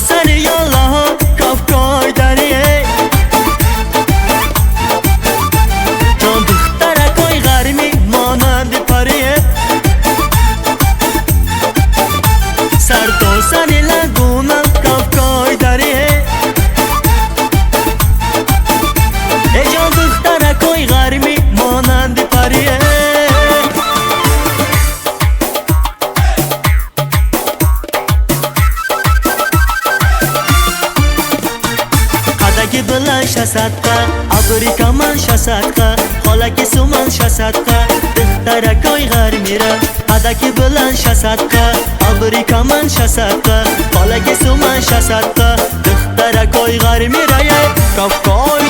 سری یالله کافکای دریه جان دخترکای غرمی مانند پریه سر تا سری لگونم کافکای دریه ای جان دخترکای غرمی مانند پریه قدکی بلند شصدقه ابریکا من شصدقه خالکی سومن شصدقه دخترکای غرمی را قدکی بلند شصدقه ابریکا من شصدقه خالکی سومن شصدقه دخترکای غرمی را کافکای